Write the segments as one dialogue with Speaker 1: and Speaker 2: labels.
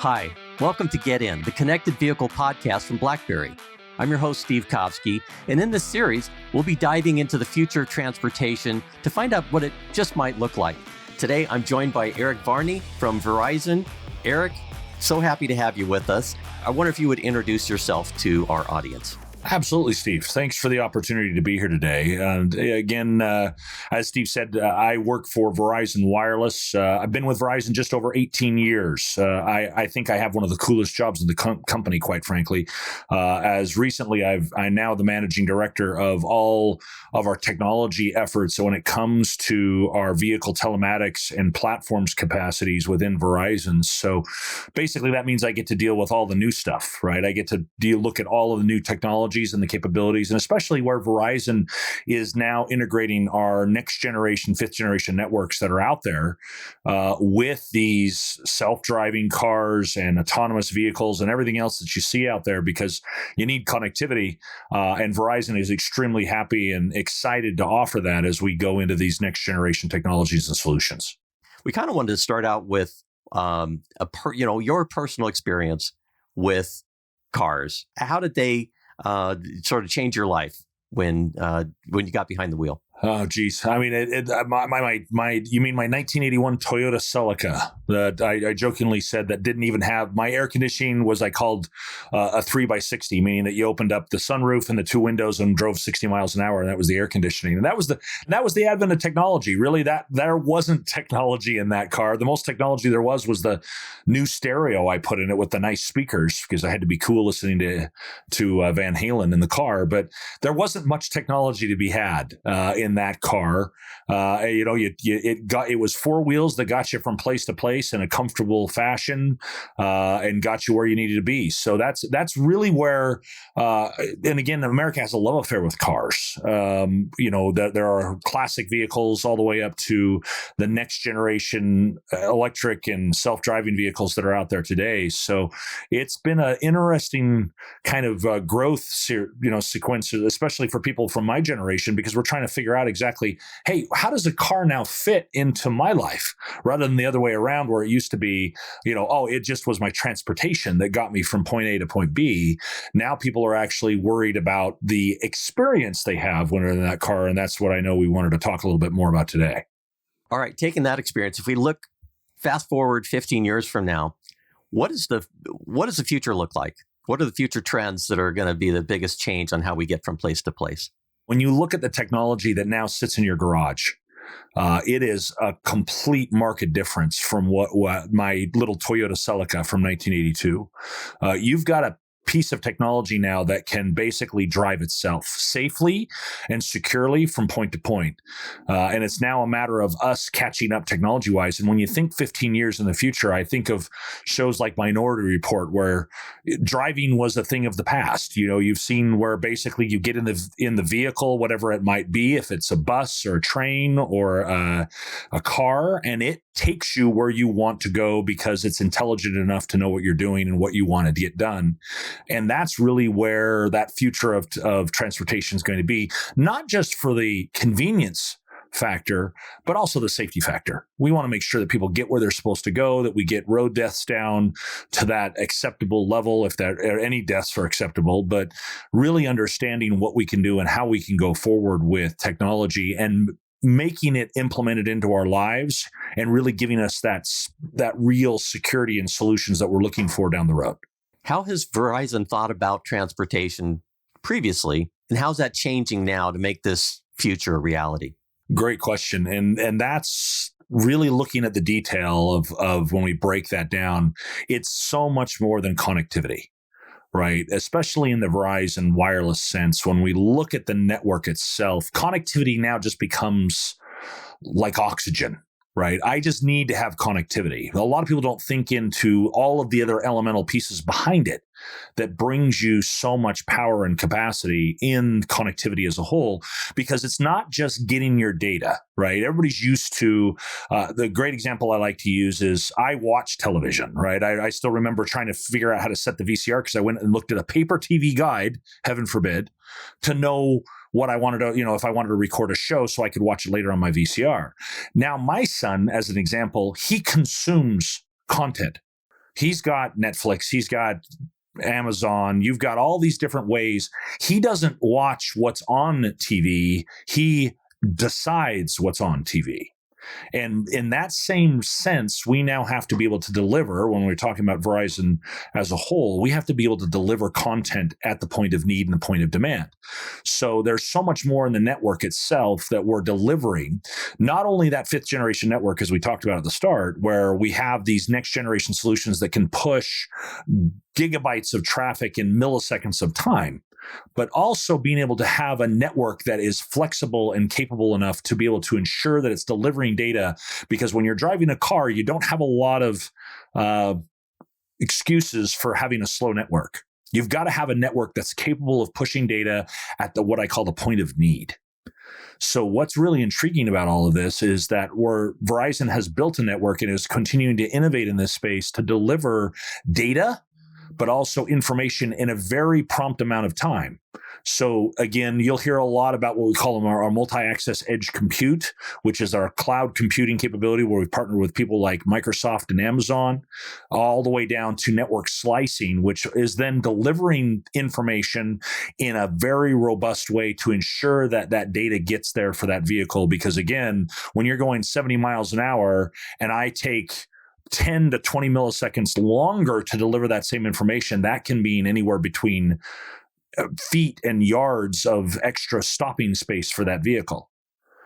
Speaker 1: Hi, welcome to Get In, the connected vehicle podcast from BlackBerry. I'm your host, Steve Kovsky, and in this series, we'll be diving into the future of transportation to find out what it just might look like. Today, I'm joined by Erik Varney from Verizon. Erik, so happy to have you with us. I wonder if you would introduce yourself to our audience.
Speaker 2: Absolutely, Steve. Thanks for the opportunity to be here today. And again, as Steve said, I work for Verizon Wireless. I've been with Verizon just over 18 years. I think I have one of the coolest jobs in the company, quite frankly. As recently, I'm now the managing director of all of our technology efforts. So when it comes to our vehicle telematics and platforms capacities within Verizon. So basically, that means I get to deal with all the new stuff, right? I get to look at all of the new technology and the capabilities, and especially where Verizon is now integrating our next generation, fifth generation networks that are out there with these self-driving cars and autonomous vehicles and everything else that you see out there, because you need connectivity. And Verizon is extremely happy and excited to offer that as we go into these next generation technologies and solutions.
Speaker 1: We kind of wanted to start out with your personal experience with cars. How did they sort of change your life when you got behind the wheel?
Speaker 2: Oh, geez. I mean, you mean my 1981 Toyota Celica that I jokingly said that didn't even have, my air conditioning was, I called a 3x60, meaning that you opened up the sunroof and the two windows and drove 60 miles an hour. And that was the air conditioning. And that was the advent of technology. Really, there wasn't technology in that car. The most technology there was the new stereo I put in it with the nice speakers, because I had to be cool listening to Van Halen in the car. But there wasn't much technology to be had in that car. It was four wheels that got you from place to place in a comfortable fashion, and got you where you needed to be. So that's really where, and again, America has a love affair with cars. There are classic vehicles all the way up to the next generation electric and self-driving vehicles that are out there today. So it's been an interesting kind of growth, sequence, especially for people from my generation, because we're trying to figure out exactly, hey, how does a car now fit into my life, rather than the other way around, where it used to be, it just was my transportation that got me from point A to point B. Now people are actually worried about the experience they have when they're in that car. And that's what I know we wanted to talk a little bit more about today.
Speaker 1: All right. Taking that experience, if we look fast forward 15 years from now, what does the future look like? What are the future trends that are going to be the biggest change on how we get from place to place?
Speaker 2: When you look at the technology that now sits in your garage, it is a complete market difference from what my little Toyota Celica from 1982. You've got a piece of technology now that can basically drive itself safely and securely from point to point. And it's now a matter of us catching up technology-wise. And when you think 15 years in the future, I think of shows like Minority Report, where driving was a thing of the past. You've seen where basically you get in the vehicle, whatever it might be, if it's a bus or a train or a car, and it takes you where you want to go because it's intelligent enough to know what you're doing and what you want to get done. And that's really where that future of transportation is going to be, not just for the convenience factor, but also the safety factor. We want to make sure that people get where they're supposed to go, that we get road deaths down to that acceptable level, if there are any deaths are acceptable, but really understanding what we can do and how we can go forward with technology and making it implemented into our lives and really giving us that real security and solutions that we're looking for down the road.
Speaker 1: How has Verizon thought about transportation previously, and how's that changing now to make this future a reality?
Speaker 2: Great question. And that's really looking at the detail of when we break that down. It's so much more than connectivity, right? Especially in the Verizon wireless sense. When we look at the network itself, connectivity now just becomes like oxygen. Right. I just need to have connectivity. A lot of people don't think into all of the other elemental pieces behind it that brings you so much power and capacity in connectivity as a whole, because it's not just getting your data, right? Everybody's used to, the great example I like to use is I watch television, right? I still remember trying to figure out how to set the VCR because I went and looked at a paper TV guide, heaven forbid, to know what I wanted to, if I wanted to record a show so I could watch it later on my VCR. Now, my son, as an example, he consumes content. He's got Netflix, he's got Amazon, you've got all these different ways. He doesn't watch what's on TV. He decides what's on TV. And in that same sense, we now have to be able to deliver, when we're talking about Verizon as a whole, we have to be able to deliver content at the point of need and the point of demand. So there's so much more in the network itself that we're delivering. Not only that fifth generation network, as we talked about at the start, where we have these next generation solutions that can push gigabytes of traffic in milliseconds of time, but also being able to have a network that is flexible and capable enough to be able to ensure that it's delivering data. Because when you're driving a car, you don't have a lot of excuses for having a slow network. You've got to have a network that's capable of pushing data at what I call the point of need. So what's really intriguing about all of this is that Verizon has built a network and is continuing to innovate in this space to deliver data, but also information in a very prompt amount of time. So again, you'll hear a lot about what we call them our multi-access edge compute, which is our cloud computing capability, where we partner with people like Microsoft and Amazon, all the way down to network slicing, which is then delivering information in a very robust way to ensure that that data gets there for that vehicle. Because again, when you're going 70 miles an hour and I take 10 to 20 milliseconds longer to deliver that same information, that can mean anywhere between feet and yards of extra stopping space for that vehicle.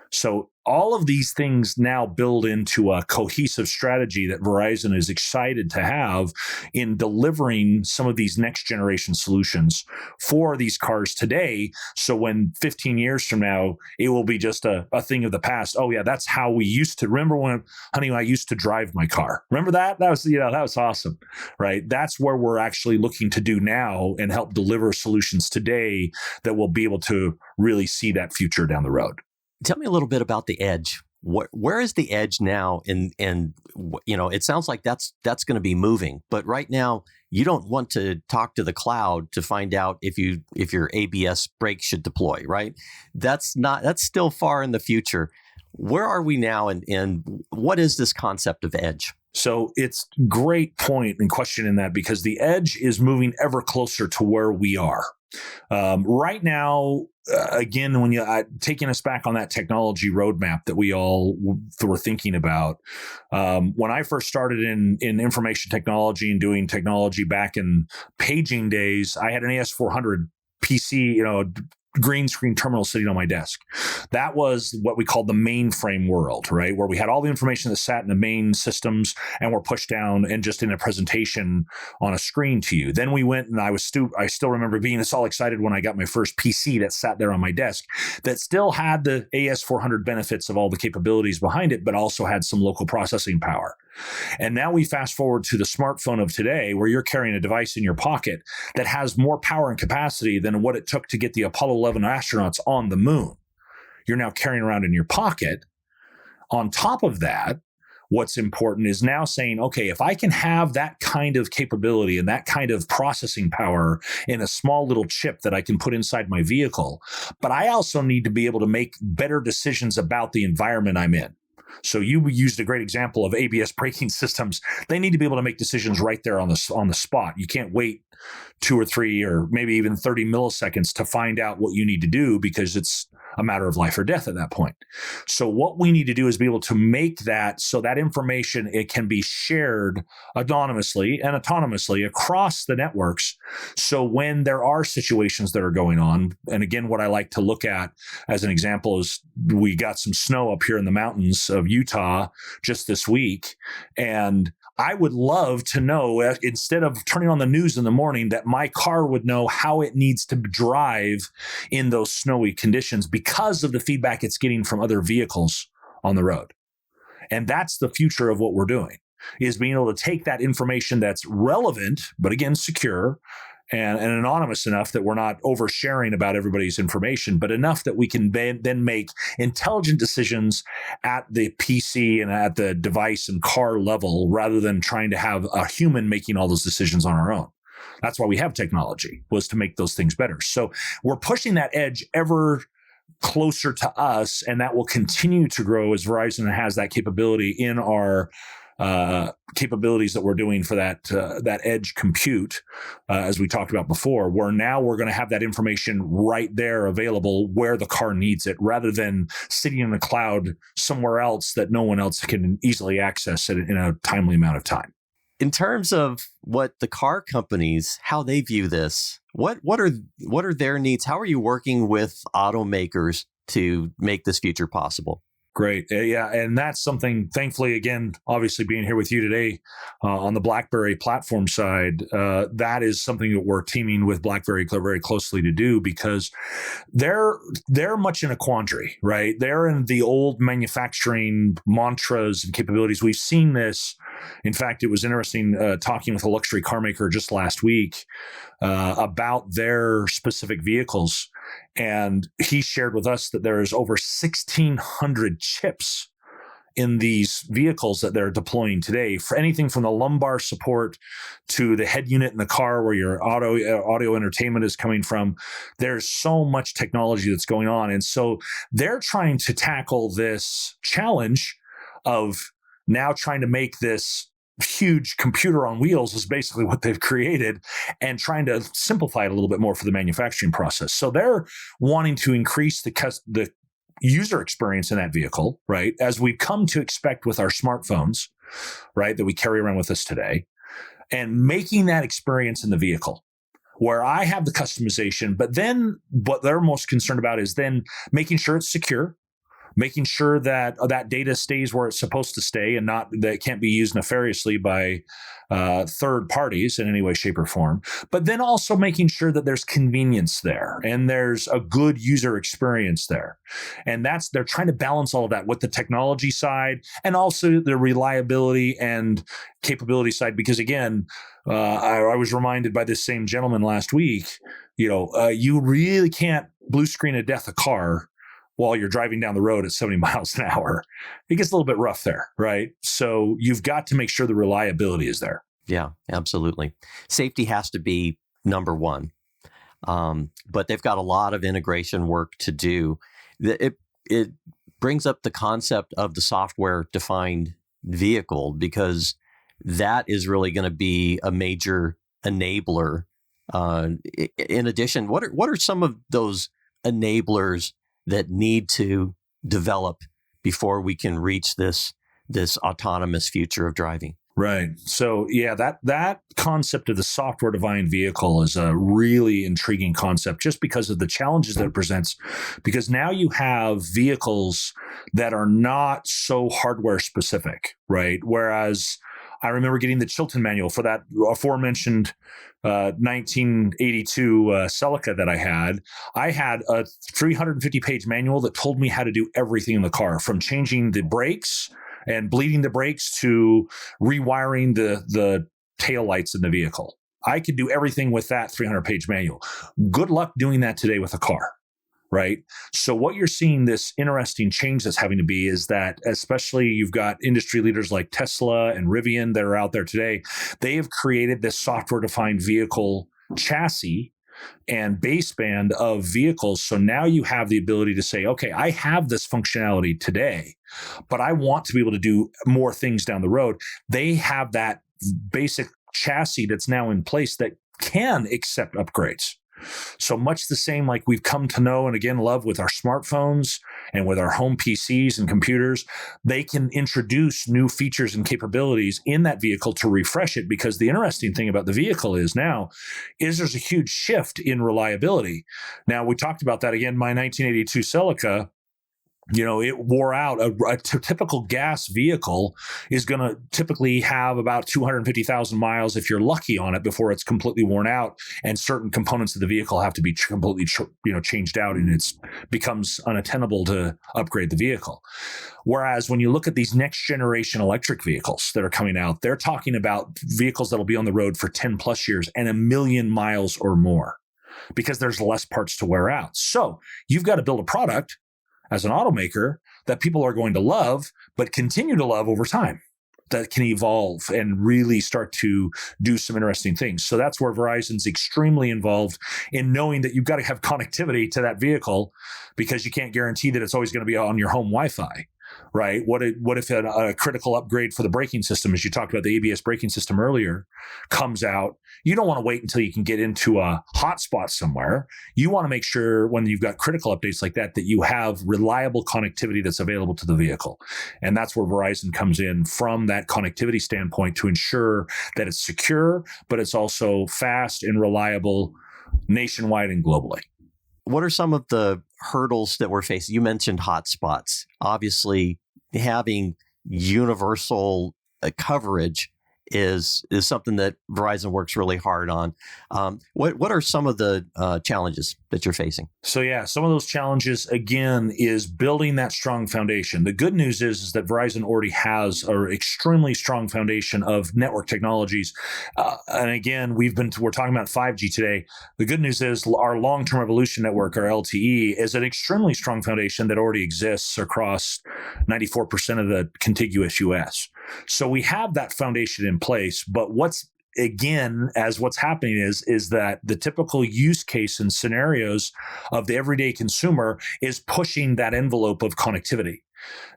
Speaker 2: So all of these things now build into a cohesive strategy that Verizon is excited to have in delivering some of these next generation solutions for these cars today. So when 15 years from now, it will be just a thing of the past. Oh yeah, that's how we used to. Remember when, honey, I used to drive my car. Remember that? That was awesome, right? That's where we're actually looking to do now and help deliver solutions today that will be able to really see that future down the road.
Speaker 1: Tell me a little bit about the edge. Where is the edge now? And it sounds like that's going to be moving. But right now, you don't want to talk to the cloud to find out if your ABS brake should deploy, right? That's still far in the future. Where are we now, and what is this concept of edge?
Speaker 2: So it's great point and question in that, because the edge is moving ever closer to where we are. Right now, again, when taking us back on that technology roadmap that we all were thinking about, when I first started in information technology and doing technology back in paging days, I had an AS400 PC, green screen terminal sitting on my desk. That was what we called the mainframe world, right? Where we had all the information that sat in the main systems and were pushed down and just in a presentation on a screen to you. Then we went, and I still remember being all excited when I got my first PC that sat there on my desk that still had the AS400 benefits of all the capabilities behind it, but also had some local processing power. And now we fast forward to the smartphone of today, where you're carrying a device in your pocket that has more power and capacity than what it took to get the Apollo 11 astronauts on the moon. You're now carrying around in your pocket. On top of that, what's important is now saying, okay, if I can have that kind of capability and that kind of processing power in a small little chip that I can put inside my vehicle, but I also need to be able to make better decisions about the environment I'm in. So you used a great example of ABS braking systems. They need to be able to make decisions right there on the spot. You can't wait 2 or 3 or maybe even 30 milliseconds to find out what you need to do, because it's a matter of life or death at that point. So what we need to do is be able to make that so that information, it can be shared anonymously and autonomously across the networks. So when there are situations that are going on, and again, what I like to look at as an example is we got some snow up here in the mountains of Utah just this week. And I would love to know, instead of turning on the news in the morning, that my car would know how it needs to drive in those snowy conditions because of the feedback it's getting from other vehicles on the road. And that's the future of what we're doing, is being able to take that information that's relevant, but again, secure, and anonymous enough that we're not oversharing about everybody's information, but enough that we can then make intelligent decisions at the PC and at the device and car level, rather than trying to have a human making all those decisions on our own. That's why we have technology, was to make those things better. So we're pushing that edge ever closer to us, and that will continue to grow as Verizon has that capability in our capabilities that we're doing for that edge compute, as we talked about before, where now we're going to have that information right there available where the car needs it, rather than sitting in the cloud somewhere else that no one else can easily access it in a timely amount of time.
Speaker 1: In terms of what the car companies, how they view this, what are their needs? How are you working with automakers to make this future possible?
Speaker 2: Great. Yeah. And that's something, thankfully, again, obviously being here with you today on the BlackBerry platform side, that is something that we're teaming with BlackBerry very closely to do, because they're much in a quandary, right? They're in the old manufacturing mantras and capabilities. We've seen this. In fact, it was interesting talking with a luxury car maker just last week about their specific vehicles. And he shared with us that there is over 1,600 chips in these vehicles that they're deploying today, for anything from the lumbar support to the head unit in the car where your audio entertainment is coming from. There's so much technology that's going on. And so they're trying to tackle this challenge of now trying to make this huge computer on wheels, is basically what they've created, and trying to simplify it a little bit more for the manufacturing process. So they're wanting to increase the user experience in that vehicle, right? As we've come to expect with our smartphones, right, that we carry around with us today, and making that experience in the vehicle where I have the customization, but then what they're most concerned about is then making sure it's secure, making sure that that data stays where it's supposed to stay and not that it can't be used nefariously by third parties in any way, shape, or form. But then also making sure that there's convenience there and there's a good user experience there. And they're trying to balance all of that with the technology side and also the reliability and capability side. Because again, I was reminded by this same gentleman last week, you really can't blue screen of death a car while you're driving down the road at 70 miles an hour. It gets a little bit rough there, right? So you've got to make sure the reliability is there.
Speaker 1: Yeah, absolutely. Safety has to be number one. But they've got a lot of integration work to do. It brings up the concept of the software-defined vehicle, because that is really going to be a major enabler. In addition, what are some of those enablers that need to develop before we can reach this autonomous future of driving?
Speaker 2: Right. So yeah, that concept of the software-defined vehicle is a really intriguing concept, just because of the challenges that it presents. Because now you have vehicles that are not so hardware specific, right? Whereas I remember getting the Chilton manual for that aforementioned 1982 Celica that I had. I had a 350-page manual that told me how to do everything in the car, from changing the brakes and bleeding the brakes to rewiring the tail lights in the vehicle. I could do everything with that 300-page manual. Good luck doing that today with a car, right? So what you're seeing, this interesting change that's having to be, is that especially you've got industry leaders like Tesla and Rivian that are out there today. They have created this software-defined vehicle chassis and baseband of vehicles. So now you have the ability to say, okay, I have this functionality today, but I want to be able to do more things down the road. They have that basic chassis that's now in place that can accept upgrades. So much the same like we've come to know and again love with our smartphones and with our home PCs and computers. They can introduce new features and capabilities in that vehicle to refresh it, because the interesting thing about the vehicle is there's a huge shift in reliability. Now, we talked about that again, my 1982 Celica. It wore out. A typical gas vehicle is going to typically have about 250,000 miles if you're lucky on it before it's completely worn out, and certain components of the vehicle have to be completely changed out, and it becomes unattainable to upgrade the vehicle. Whereas when you look at these next generation electric vehicles that are coming out, they're talking about vehicles that'll be on the road for 10 plus years and 1 million miles or more, because there's less parts to wear out. So you've got to build a product as an automaker that people are going to love, but continue to love over time, that can evolve and really start to do some interesting things. So that's where Verizon's extremely involved in knowing that you've got to have connectivity to that vehicle, because you can't guarantee that it's always going to be on your home Wi-Fi. right? What if a critical upgrade for the braking system, as you talked about the ABS braking system earlier, comes out? You don't want to wait until you can get into a hotspot somewhere. You want to make sure when you've got critical updates like that you have reliable connectivity that's available to the vehicle. And that's where Verizon comes in from that connectivity standpoint to ensure that it's secure, but it's also fast and reliable nationwide and globally.
Speaker 1: What are some of the hurdles that we're facing? You mentioned hotspots. Obviously, having universal coverage is something that Verizon works really hard on. What are some of the challenges that you're facing?
Speaker 2: So yeah, some of those challenges, again, is building that strong foundation. The good news is that Verizon already has an extremely strong foundation of network technologies. And again, we're talking about 5G today. The good news is our long-term evolution network, our LTE, is an extremely strong foundation that already exists across 94% of the contiguous US. So we have that foundation in place, but what's happening is that the typical use case and scenarios of the everyday consumer is pushing that envelope of connectivity.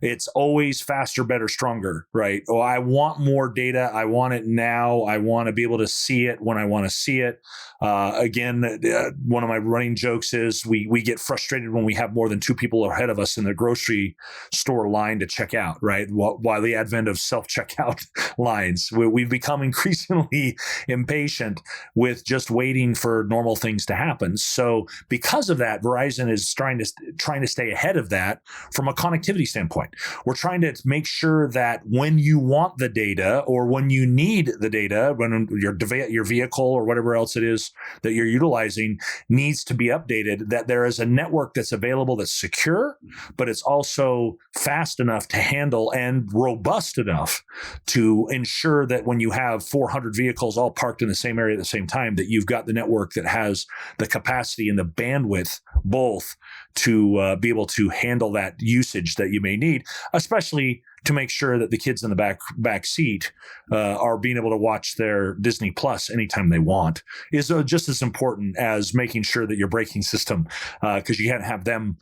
Speaker 2: It's always faster, better, stronger, right? Oh, I want more data. I want it now. I want to be able to see it when I want to see it. One of my running jokes is we get frustrated when we have more than two people ahead of us in the grocery store line to check out, right? While the advent of self-checkout lines, we've become increasingly impatient with just waiting for normal things to happen. So because of that, Verizon is trying to stay ahead of that from a connectivity standpoint. We're trying to make sure that when you want the data or when you need the data, when your vehicle or whatever else it is that you're utilizing needs to be updated, that there is a network that's available that's secure, but it's also fast enough to handle and robust enough to ensure that when you have 400 vehicles all parked in the same area at the same time, that you've got the network that has the capacity and the bandwidth both to be able to handle that usage that you may need, especially to make sure that the kids in the back seat are being able to watch their Disney Plus anytime they want, is just as important as making sure that your braking system, because you can't have them,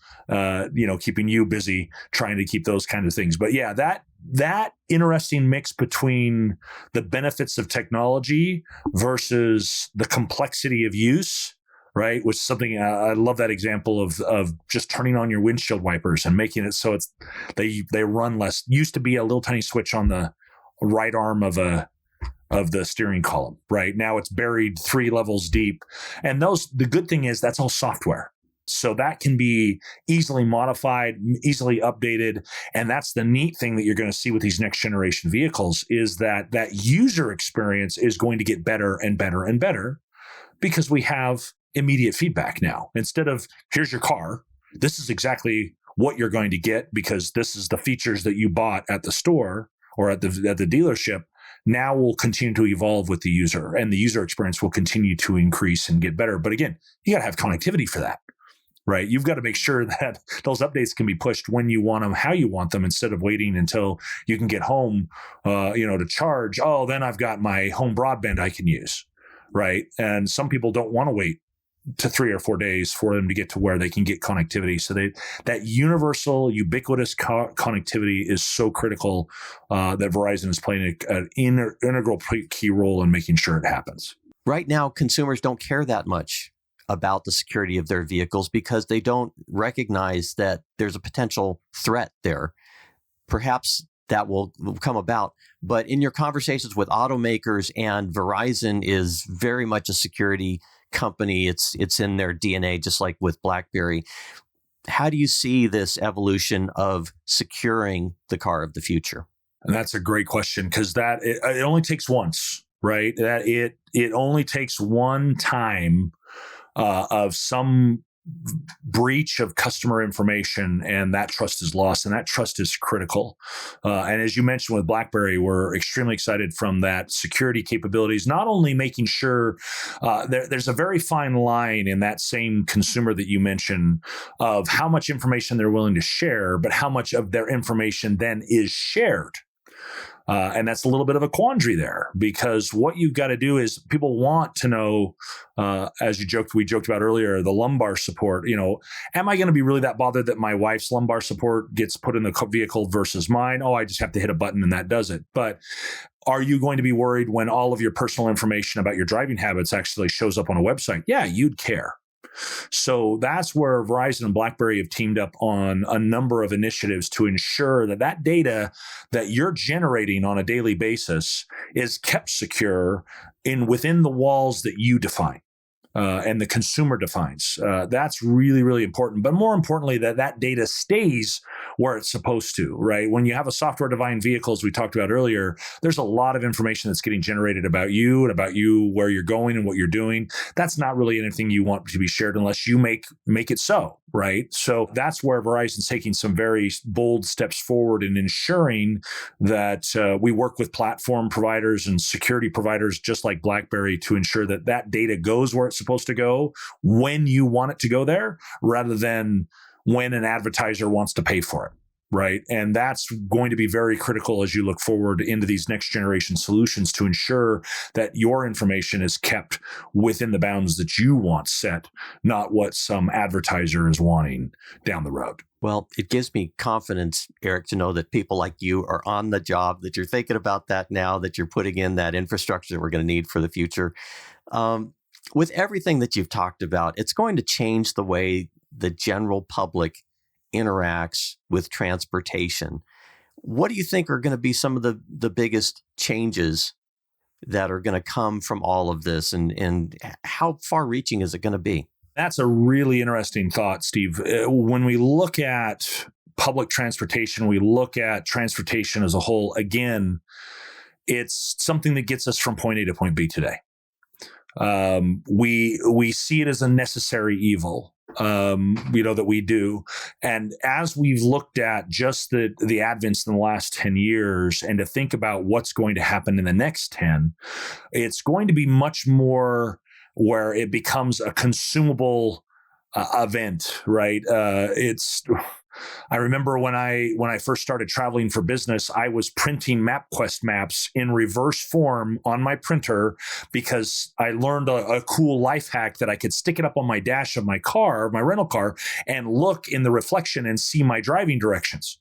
Speaker 2: keeping you busy trying to keep those kind of things. But yeah, that interesting mix between the benefits of technology versus the complexity of use, right? Which is something I love that example of just turning on your windshield wipers and making it so they run less. Used to be a little tiny switch on the right arm of the steering column, right? Now it's buried 3 levels deep. And the good thing is that's all software. So that can be easily modified, easily updated. And that's the neat thing that you're going to see with these next generation vehicles is that user experience is going to get better and better and better because we have immediate feedback now. Instead of, here's your car, this is exactly what you're going to get because this is the features that you bought at the store or at the dealership. Now we'll continue to evolve with the user, and the user experience will continue to increase and get better. But again, you got to have connectivity for that, right? You've got to make sure that those updates can be pushed when you want them, how you want them, instead of waiting until you can get home, to charge. Oh, then I've got my home broadband I can use, right? And some people don't want to wait to 3 or 4 days for them to get to where they can get connectivity. So that universal, ubiquitous connectivity is so critical that Verizon is playing an integral key role in making sure it happens.
Speaker 1: Right now, consumers don't care that much about the security of their vehicles because they don't recognize that there's a potential threat there. Perhaps that will come about. But in your conversations with automakers, and Verizon is very much a security company, it's in their DNA, just like with BlackBerry. How do you see this evolution of securing the car of the future?
Speaker 2: And that's a great question because it only takes once, right? That it only takes one time of some breach of customer information, and that trust is lost, and that trust is critical. And as you mentioned with BlackBerry, we're extremely excited from that security capabilities, not only making sure there's a very fine line in that same consumer that you mentioned of how much information they're willing to share, but how much of their information then is shared. And that's a little bit of a quandary there, because what you've got to do is people want to know, as we joked about earlier, the lumbar support. Am I going to be really that bothered that my wife's lumbar support gets put in the vehicle versus mine? Oh, I just have to hit a button and that does it. But are you going to be worried when all of your personal information about your driving habits actually shows up on a website? Yeah, you'd care. So that's where Verizon and BlackBerry have teamed up on a number of initiatives to ensure that data that you're generating on a daily basis is kept secure within the walls that you define. And the consumer defines. That's really, really important. But more importantly, that data stays where it's supposed to, right? When you have a software-defined vehicle, as we talked about earlier, there's a lot of information that's getting generated about you and about you, where you're going and what you're doing. That's not really anything you want to be shared unless you make it so, right? So that's where Verizon's taking some very bold steps forward in ensuring that we work with platform providers and security providers just like BlackBerry to ensure that data goes where it's supposed to go when you want it to go there, rather than when an advertiser wants to pay for it, right? And that's going to be very critical as you look forward into these next generation solutions to ensure that your information is kept within the bounds that you want set, not what some advertiser is wanting down the road.
Speaker 1: Well, it gives me confidence, Erik, to know that people like you are on the job, that you're thinking about that now, that you're putting in that infrastructure that we're going to need for the future. With everything that you've talked about, it's going to change the way the general public interacts with transportation. What do you think are going to be some of the biggest changes that are going to come from all of this, and how far-reaching is it going to be?
Speaker 2: That's a really interesting thought, Steve. When we look at public transportation, we look at transportation as a whole, again, it's something that gets us from point A to point B today. We see it as a necessary evil, that we do. And as we've looked at just the advents in the last 10 years, and to think about what's going to happen in the next 10, it's going to be much more where it becomes a consumable event, right? I remember when I first started traveling for business, I was printing MapQuest maps in reverse form on my printer because I learned a cool life hack that I could stick it up on my dash of my car, my rental car, and look in the reflection and see my driving directions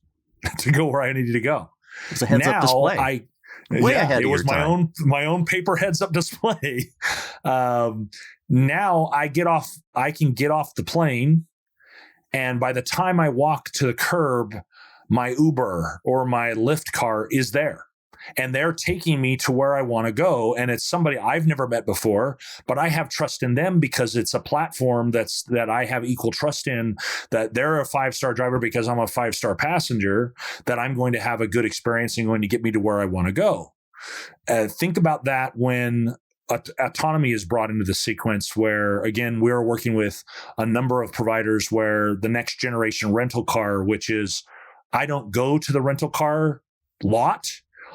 Speaker 2: to go where I needed to go.
Speaker 1: It's a heads-up display. Ahead
Speaker 2: it was my own paper heads-up display. Now I can get off the plane, and by the time I walk to the curb, my Uber or my Lyft car is there. And they're taking me to where I want to go. And it's somebody I've never met before, but I have trust in them because it's a platform that I have equal trust in, that they're a 5-star driver because I'm a 5-star passenger, that I'm going to have a good experience and going to get me to where I want to go. Think about that when autonomy is brought into the sequence, where, again, we're working with a number of providers where the next generation rental car, which is, I don't go to the rental car lot.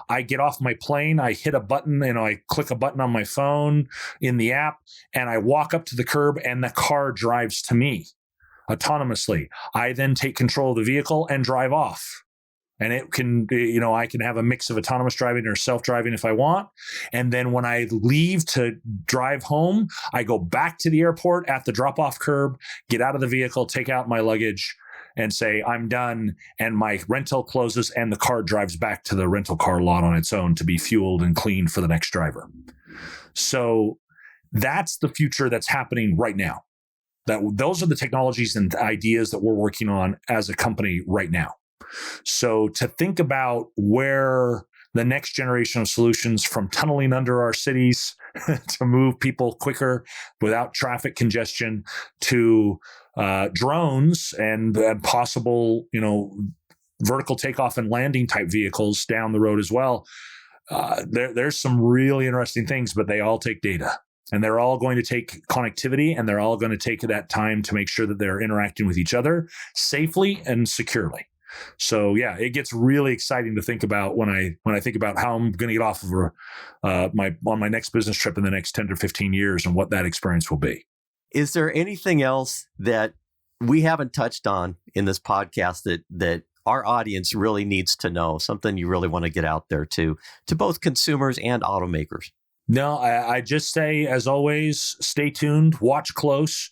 Speaker 2: I get off my plane, I hit a button, I click a button on my phone in the app, and I walk up to the curb and the car drives to me autonomously. I then take control of the vehicle and drive off. And it can, I can have a mix of autonomous driving or self-driving if I want. And then when I leave to drive home, I go back to the airport at the drop-off curb, get out of the vehicle, take out my luggage, and say, I'm done. And my rental closes and the car drives back to the rental car lot on its own to be fueled and cleaned for the next driver. So that's the future that's happening right now. Those are the technologies and ideas that we're working on as a company right now. So to think about where the next generation of solutions, from tunneling under our cities to move people quicker without traffic congestion, to drones and possible, vertical takeoff and landing type vehicles down the road as well. There's some really interesting things, but they all take data. And they're all going to take connectivity, and they're all going to take that time to make sure that they're interacting with each other safely and securely. So yeah, it gets really exciting to think about when I think about how I'm going to get off of on my next business trip in the next 10 to 15 years and what that experience will be.
Speaker 1: Is there anything else that we haven't touched on in this podcast that our audience really needs to know, something you really want to get out there to both consumers and automakers?
Speaker 2: No, I just say, as always, stay tuned, watch close.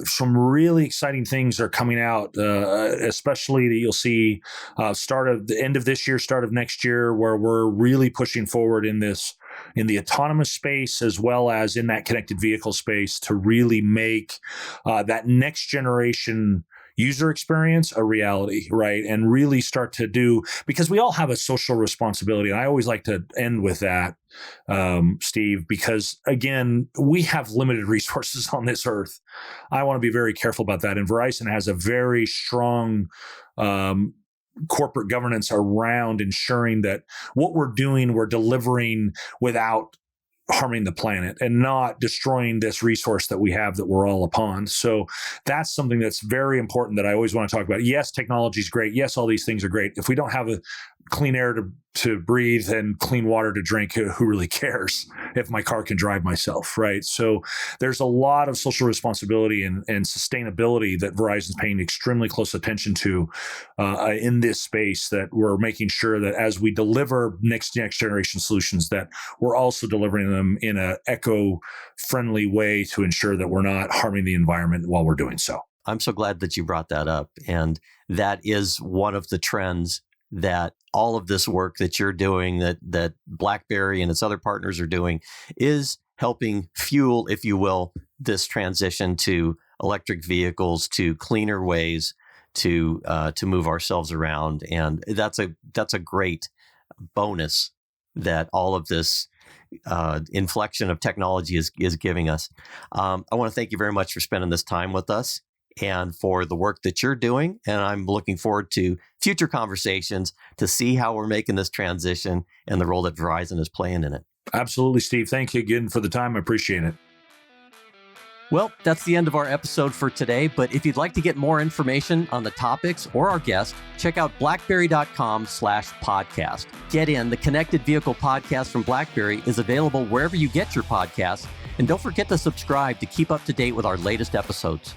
Speaker 2: Some really exciting things are coming out, especially that you'll see start of the end of this year, start of next year, where we're really pushing forward in the autonomous space as well as in that connected vehicle space to really make that next generation user experience a reality, right? And really start to do, because we all have a social responsibility. And I always like to end with that, Steve, because again, we have limited resources on this earth. I want to be very careful about that. And Verizon has a very strong corporate governance around ensuring that what we're doing, we're delivering without harming the planet and not destroying this resource that we have that we're all upon. So that's something that's very important that I always want to talk about. Yes, technology is great. Yes, all these things are great. If we don't have a clean air to breathe and clean water to drink, who really cares if my car can drive myself, right? So there's a lot of social responsibility and sustainability that Verizon's paying extremely close attention to in this space, that we're making sure that as we deliver next generation solutions, that we're also delivering them in an eco-friendly way to ensure that we're not harming the environment while we're doing so.
Speaker 1: I'm so glad that you brought that up. And that is one of the trends that all of this work that you're doing, that BlackBerry and its other partners are doing, is helping fuel, if you will, this transition to electric vehicles, to cleaner ways to move ourselves around. And that's a great bonus that all of this inflection of technology is giving us. I want to thank you very much for spending this time with us and for the work that you're doing. And I'm looking forward to future conversations to see how we're making this transition and the role that Verizon is playing in it.
Speaker 2: Absolutely, Steve. Thank you again for the time. I appreciate it.
Speaker 1: Well, that's the end of our episode for today. But if you'd like to get more information on the topics or our guest, check out blackberry.com/podcast. Get in. The Connected Vehicle Podcast from BlackBerry is available wherever you get your podcasts. And don't forget to subscribe to keep up to date with our latest episodes.